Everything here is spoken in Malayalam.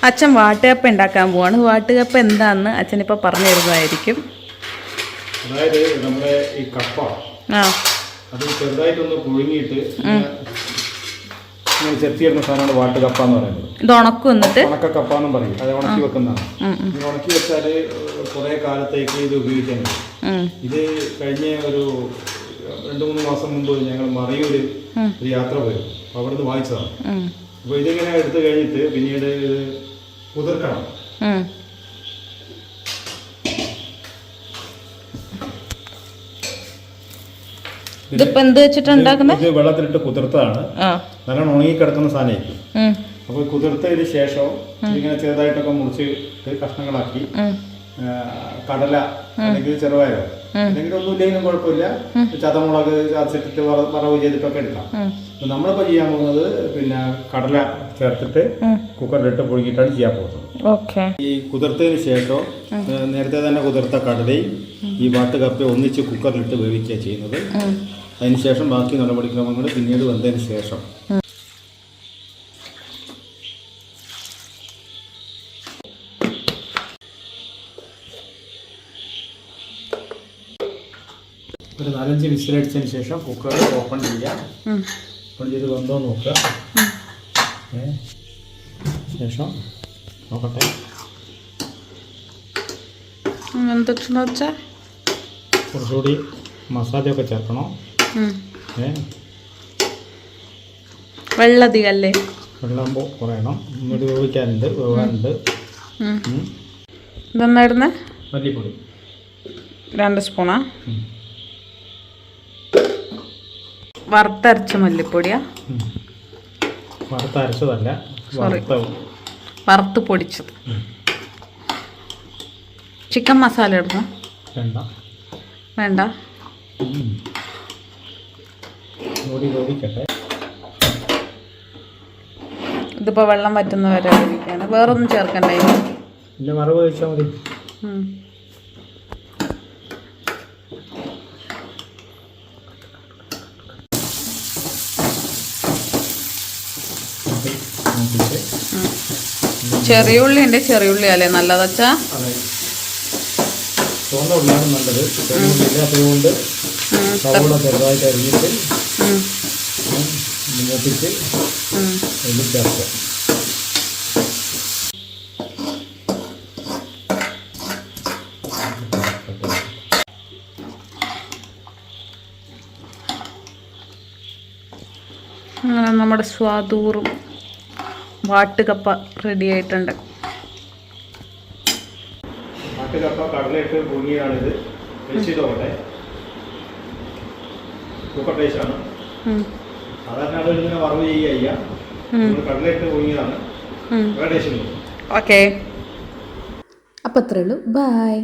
അച്ഛൻ വാട്ടുകപ്പ ഉണ്ടാക്കാൻ പോവാണ്. വാട്ടുകപ്പ എന്താണെന്ന് അച്ഛനിപ്പോൾ പറഞ്ഞു തരുന്നതായിരിക്കും. അതായത് നമ്മുടെ ഈ കപ്പ അത് ചെറുതായിട്ടൊന്ന് പുഴുങ്ങിയിട്ട് ഇങ്ങനെ ചെത്തിയിടുന്ന സാധനമാണ് വാട്ടുകപ്പ എന്ന് പറയുന്നത്. ഇത് ഉണക്കും എന്നിട്ട് ഉണക്കക്കപ്പ എന്നും പറയും. അത് ഉണക്കി വെക്കുന്നതാണ്. ഇത് ഉണക്കി വെച്ചാൽ കുറേ കാലത്തേക്ക് ഇത് ഉപയോഗിക്കാൻ പറ്റും. ഇത് കഴിഞ്ഞ ഒരു 2-3 മാസം മുമ്പ് ഞങ്ങൾ മറയൂർ ഒരു യാത്ര പോയിരുന്നു. അപ്പോൾ അവിടെ നിന്ന് വാങ്ങിച്ചതാണ്. അപ്പോൾ ഇതിങ്ങനെ എടുത്തു കഴിഞ്ഞിട്ട് പിന്നീട് ഇത് കുതിർക്കണം. ഇതിപ്പോ എന്ത് വെച്ചിട്ടുണ്ടാക്കുന്നത്? ഇത് വെള്ളത്തിലിട്ട് കുതിർത്തതാണ്. നല്ലോണം ഉണങ്ങി കിടക്കുന്ന സാധനമായിരിക്കും. അപ്പോൾ കുതിർത്തതിന് ശേഷം ഇങ്ങനെ ചെറുതായിട്ടൊക്കെ മുറിച്ച് കഷ്ണങ്ങളാക്കി കടല അല്ലെങ്കിൽ ചെറുപയറോ അല്ലെങ്കിൽ ഒന്നുമില്ലെങ്കിലും കുഴപ്പമില്ല, ചതമുളക് ചതച്ചിട്ടിട്ട് വറവ് ചെയ്തിട്ടൊക്കെ എടുക്കാം. നമ്മളിപ്പോൾ ചെയ്യാൻ പോകുന്നത് പിന്നെ കടല ചേർത്തിട്ട് കുക്കറിലിട്ട് പുഴുങ്ങിയിട്ടാണ് ചെയ്യാൻ പോകുന്നത്. ഈ കുതിർത്തതിന് ശേഷം നേരത്തെ തന്നെ കുതിർത്ത കടലയും ഈ വാട്ടുകപ്പയും ഒന്നിച്ച് കുക്കറിലിട്ട് വേവിക്കുക ചെയ്യുന്നത്. അതിനുശേഷം ബാക്കി നടപടിക്രമങ്ങൾ പിന്നീട് വന്നതിന് ശേഷം ഒരു 4-5 വിസിലടിച്ചതിന് ശേഷം കുക്കർ ഓപ്പൺ ചെയ്യുക. ഓപ്പൺ ചെയ്ത് വെന്തോ നോക്കുക. ശേഷം നോക്കട്ടെ. കുറച്ചുകൂടി മസാലയൊക്കെ ചേർക്കണം. വെള്ളം അധികമല്ലേ? വെള്ളം കുറയണം. ഇങ്ങോട്ട് വേവിക്കാനുണ്ട്, വേവാനുണ്ട്. ഇതെന്നായിരുന്നേ? മല്ലിപ്പൊടി 2 സ്പൂണാ? വറുത്തരച്ച മല്ലിപ്പൊടിയാ? വറുത്തരച്ചതല്ല, വറുത്ത് പൊടിച്ചത്. ചിക്കൻ മസാല ഇടണം? വേണ്ട. ഇതിപ്പോ വെള്ളം വറ്റുന്ന വരെ വേവിക്കാണ്. വേറൊന്നും ചേർക്കണ്ടേ? വറവ് കഴിച്ചാൽ മതി. ചെറിയുള്ളി ഉണ്ട്. ചെറിയുള്ളി അല്ലേ നല്ലതച്ചാ? ചുവന്ന ഉള്ളിയാണ് നല്ലത്. ചെറിയുള്ളി ഇല്ലാത്തതുകൊണ്ട് സവോള ചെറുതായിട്ട് അരിഞ്ഞിട്ട് മൂപ്പിച്ച് അതിൽ ചേർക്കുക. അങ്ങനെ നമ്മുടെ സ്വാദൂറും വാട്ടുകപ്പ റെഡി ആയിട്ടുണ്ട്. വാട്ടുകപ്പ കടലയിട്ട് പുഴുങ്ങിയാണിത്. ടേസ്റ്റ് ചെയ്തോട്ടെ. സൂപ്പർ ടേസ്റ്റാണ്. സാധാരണ ആളുകൾ ഇങ്ങനെ വറവ് ചെയ്യുക. കടലയിട്ട് പുഴുങ്ങിയതാണ്. വേറെ ടേസ്റ്റ് ഉണ്ട്. ഓക്കെ, അപ്പം അത്രേ ഉള്ളൂ. ബൈ.